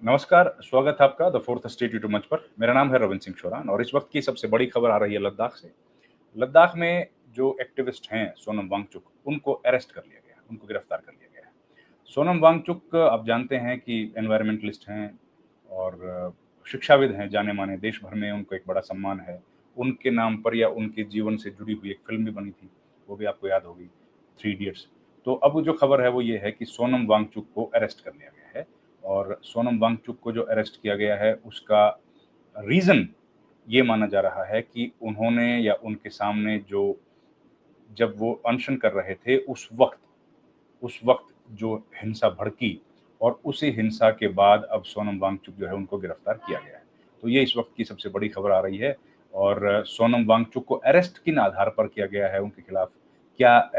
नमस्कार, स्वागत है आपका द फोर्थ स्टेट यूट्यूब मंच पर। मेरा नाम है रविंद्र सिंह शोरान और इस वक्त की सबसे बड़ी खबर आ रही है लद्दाख से। लद्दाख में जो एक्टिविस्ट हैं सोनम वांगचुक, उनको अरेस्ट कर लिया गया, उनको गिरफ्तार कर लिया गया है। सोनम वांगचुक आप जानते हैं कि एनवायरमेंटलिस्ट हैं और शिक्षाविद हैं, जाने-माने, देश भर में उनको एक बड़ा सम्मान है। उनके नाम पर या उनके जीवन से जुड़ी हुई एक फ़िल्म भी बनी थी, वो भी आपको याद होगी, थ्री इडियट्स। तो अब जो खबर है वो ये है कि सोनम वांगचुक को अरेस्ट कर लिया गया है और सोनम वांगचुक को जो अरेस्ट किया गया है उसका रीज़न ये माना जा रहा है कि उन्होंने या उनके सामने जो जब वो अनशन कर रहे थे उस वक़्त जो हिंसा भड़की और उसी हिंसा के बाद अब सोनम वांगचुक जो है उनको गिरफ्तार किया गया है। तो ये इस वक़्त की सबसे बड़ी खबर आ रही है और सोनम वांगचुक को अरेस्ट किन आधार पर किया गया है, उनके खिलाफ क्या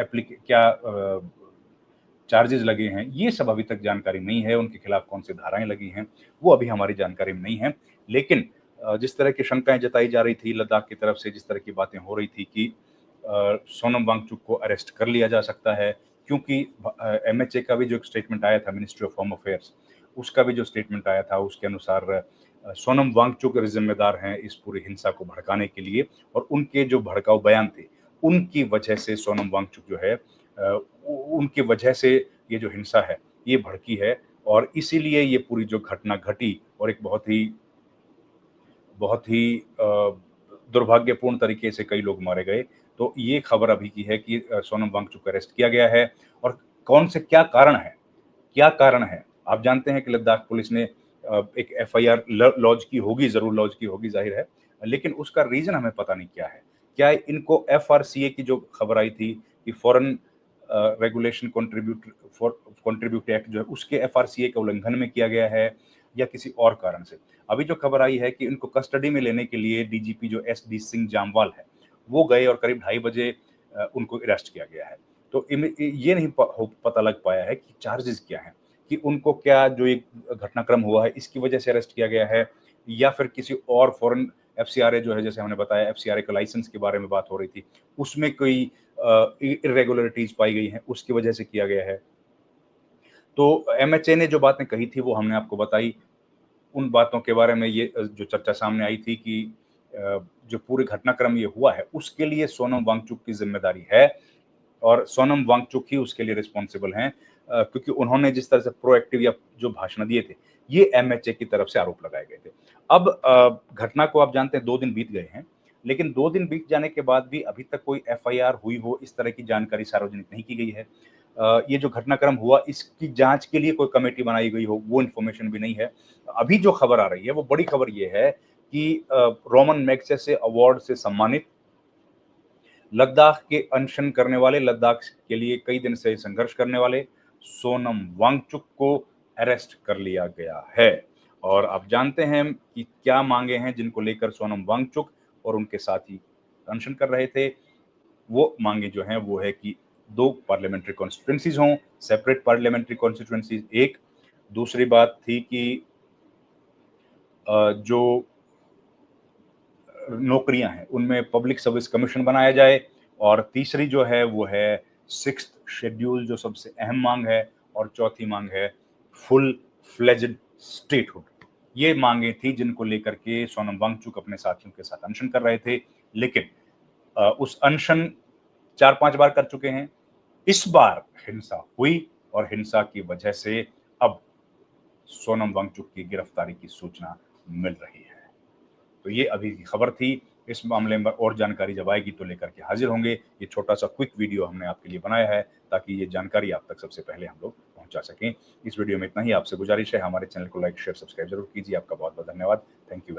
चार्जेज़ लगे हैं, ये सब अभी तक जानकारी नहीं है, उनके खिलाफ कौन-सी धाराएँ लगी हैं, वो अभी हमारी जानकारी में नहीं है। लेकिन जिस तरह की शंकाएँ जताई जा रही थी लद्दाख की तरफ से, जिस तरह की बातें हो रही थी कि सोनम वांगचुक को अरेस्ट कर लिया जा सकता है क्योंकि एमएचए का भी जो एक स्टेटमेंट आया था मिनिस्ट्री ऑफ होम अफेयर्स, उसका भी जो स्टेटमेंट आया था उसके अनुसार सोनम वांगचुक ज़िम्मेदार हैं इस पूरी हिंसा को भड़काने के लिए और उनके जो भड़काऊ बयान थे, उनकी वजह से सोनम वांगचुक जो है उनकी वजह से ये जो हिंसा है, ये भड़की है और इसीलिए ये पूरी जो घटना घटी और एक बहुत ही दुर्भाग्यपूर्ण तरीके से कई लोग मारे गए। तो ये खबर अभी की है कि सोनम वांगचुक को अरेस्ट किया गया है और कौन से क्या कारण है? क्या कारण है? आप जानते हैं कि लद्दाख पुलिस ने एक एफआईआर लॉन्च की होगी, ज़रूर लॉन्च की होगी, ज़ाहिर है। लेकिन उसका रीज़न हमें पता नहीं क्या है। क्या इनको एफआरसीए की जो खबर आई थी कि फॉरेन रेगुलेशन कंट्रीब्यूट एक्ट जो है उसके एफआरसीए के उल्लंघन में किया गया है या किसी और कारण से? अभी जो खबर आई है कि इनको कस्टडी में लेने के लिए डीजीपी जो एसडी सिंह जामवाल है, वो गए और करीब ढाई बजे उनको अरेस्ट किया गया है। तो ये नहीं पता लग पाया है कि चार्जेस क्या हैं, कि उनको क्या जो एक घटनाक्रम हुआ है इसकी वजह से अरेस्ट किया गया है या फिर किसी और फॉरेन एफसीआरए जो है, जैसे हमने बताया एफसीआरए के लाइसेंस के बारे में बात हो रही थी, उसमें कोई इर्रेगुलरिटीज़ पाई गई हैं, उसकी वजह से किया गया है। तो एमएचए ने जो बातें कही थी वो हमने आपको बताई। उन बातों के बारे में ये जो चर्चा सामने आई थी कि जो पूरे घटनाक्रम ये हुआ है, उसके लिए सोनम वांगचुक की ज़िम्मेदारी है और सोनम वांगचुक ही उसके लिए रिस्पॉन्सिबल हैं क्योंकि उन्होंने जिस तरह से प्रोएक्टिव या जो भाषण दिए थे, ये एमएचए की तरफ से आरोप लगाए गए थे। अब घटना को आप जानते हैं 2 दिन बीत गए हैं, लेकिन 2 दिन बीत जाने के बाद भी अभी तक कोई एफआईआर हुई हो, इस तरह की जानकारी सार्वजनिक नहीं की गई है। ये जो घटनाक्रम हुआ, इसकी जाँच के लिए कोई कमेटी बनाई गई हो, वो इन्फॉर्मेशन भी नहीं है। अभी जो खबर आ रही है, वो बड़ी खबर ये है कि रोमन मैग्सेसे अवार्ड से सम्मानित लद्दाख के अनशन करने वाले, लद्दाख के लिए कई दिन से संघर्ष करने वाले सोनम वांगचुक को अरेस्ट कर लिया गया है। और आप जानते हैं कि क्या माँगे हैं जिनको लेकर सोनम वांगचुक और उनके साथी अनशन कर रहे थे। वो माँगे जो हैं वो है कि 2 पार्लियामेंट्री कॉन्स्टिट्यूएंसीज़ हों, सेपरेट पार्लियामेंट्री कॉन्स्टिट्यूएंसीज़ एक, दूसरी बात थी कि जो नौकरियां हैं, उनमें पब्लिक सर्विस कमीशन बनाया जाए और तीसरी जो है वो है सिक्स्थ शेड्यूल जो सबसे अहम मांग है और चौथी मांग है फुल फ्लेज्ड स्टेटहुड। ये मांगे थी जिनको लेकर के सोनम वांगचुक अपने साथियों के साथ अनशन कर रहे थे, लेकिन उस अनशन 4-5 बार कर चुके हैं। इस बार हिंसा हुई और हिंसा की वजह से अब सोनम वांगचुक की गिरफ्तारी की सूचना मिल रही है। तो ये अभी की खबर थी। इस मामले में और जानकारी जब आएगी तो लेकर के हाजिर होंगे। ये छोटा-सा क्विक वीडियो हमने आपके लिए बनाया है ताकि ये जानकारी आप तक सबसे पहले हम लोग पहुँचा सकें। इस वीडियो में इतना ही। आपसे गुज़ारिश है हमारे चैनल को लाइक, शेयर, सब्सक्राइब ज़रूर कीजिए। आपका बहुत-बहुत धन्यवाद। Thank you.